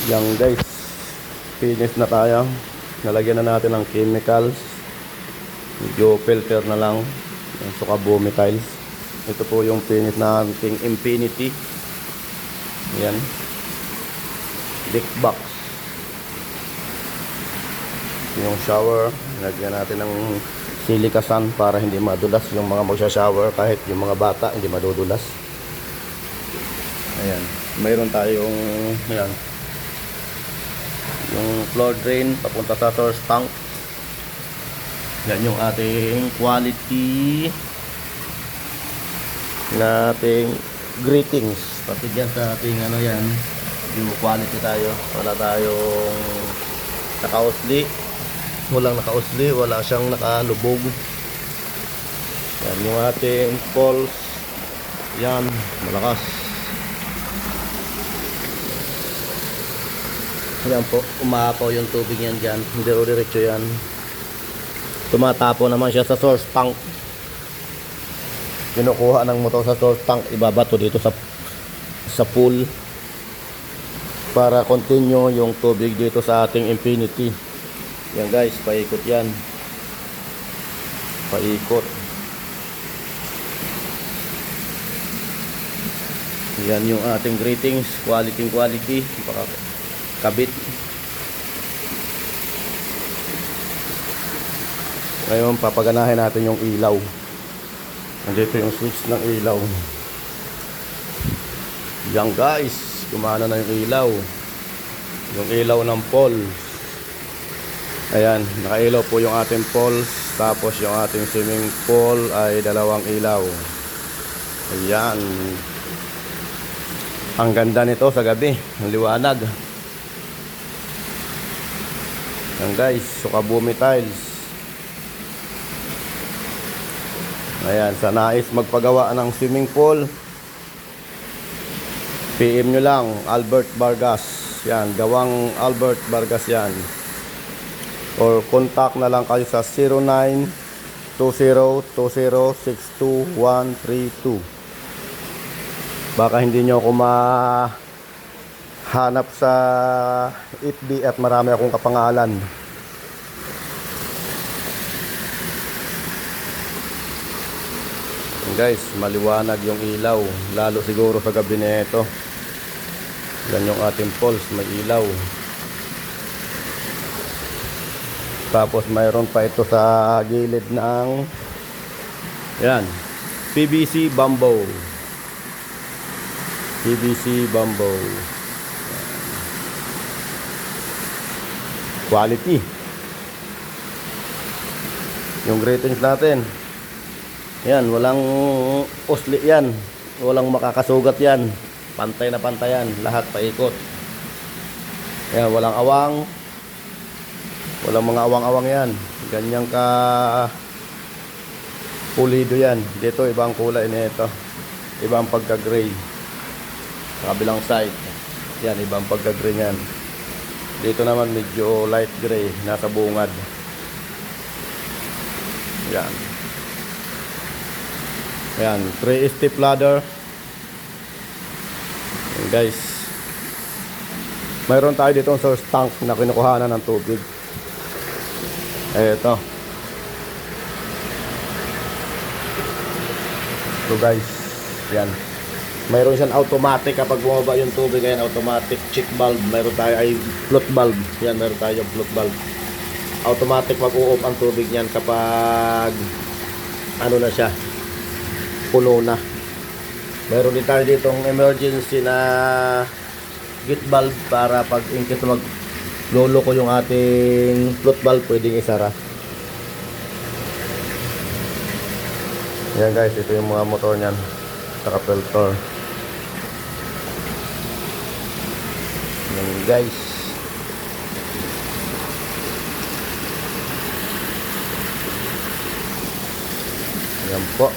Yan guys, finish na tayo. Nalagyan na natin ng chemicals. Medyo filter na lang. Yung Sukabumi tiles. Ito po yung finish na ating Infinity. Yan. Big box. Yung shower, nalagyan natin ng silica sand para hindi madulas yung mga magsha-shower, kahit yung mga bata hindi madudulas. Ayan. Mayroon tayong ayan, yung floor drain papunta sa source tank. Yan yung ating quality nating greetings. Pati dyan sa ating ano yan, yung quality tayo. Wala tayong nakausli. Walang nakausli, wala siyang nakalubog. Yan yung ating pulse. Yan, malakas. Yan po, umapaw yung tubig yan dyan. Hindi o diretso yan. Tumatapo naman siya sa source tank. Kinukuha ng motor sa source tank, ibabato dito sa pool para continue yung tubig dito sa ating Infinity. Yan guys, paikot yan. Paikot. Yan yung ating greetings, quality. Kabit. Ngayon papaganahin natin yung ilaw. Nandito yung switch ng ilaw. Yan guys, gumana na yung ilaw. Yung ilaw ng pole. Ayan, nakailaw po yung ating pole. Tapos yung ating swimming pool ay dalawang ilaw. Ayan. Ang ganda nito sa gabi, ang liwanag. Yan guys, Sukabumi tiles. Ayan, sa nais magpagawa ng swimming pool, PM nyo lang, Albert Vargas. Yan, gawang Albert Vargas yan. Or contact na lang kayo sa 092020623132. Baka hindi nyo ako hanap sa FB at marami akong kapangalan. Guys, maliwanag yung ilaw, lalo siguro sa gabi nito. Yan yung ating poles, may ilaw. Tapos mayroon pa ito sa gilid ng yan, PVC bamboo. PVC bamboo. Quality. Yung greetings natin, yan, walang usli yan, walang makakasugat yan, pantay na pantay yan, lahat paikot. Yan, walang awang, walang mga awang-awang yan, ganyang ka pulido yan. Dito ibang kulay nito, ibang pagka-gray. Sa kabilang side, yan, ibang pagka-gray yan. Dito naman medyo light gray, nasa bungad. Yan. Yan, 3 step ladder. Yan guys. Mayroon tayo dito sa tank na kinukuhanan ng tubig. Ito. Ito guys. Yan. Mayroon siyang automatic kapag bumaba yung tubig. Ayan, automatic check valve. Mayroon tayo ay float valve. Yan, mayroon tayo yung float valve. Automatic mag-u-off ang tubig niyan kapag ano na siya, puno na. Mayroon din tayo ditong emergency na gate valve para pag in case magloloko yung ating float valve, pwedeng isara. Yan guys, ito yung mga motor niyan. Saka filter. Yan guys. Yan po.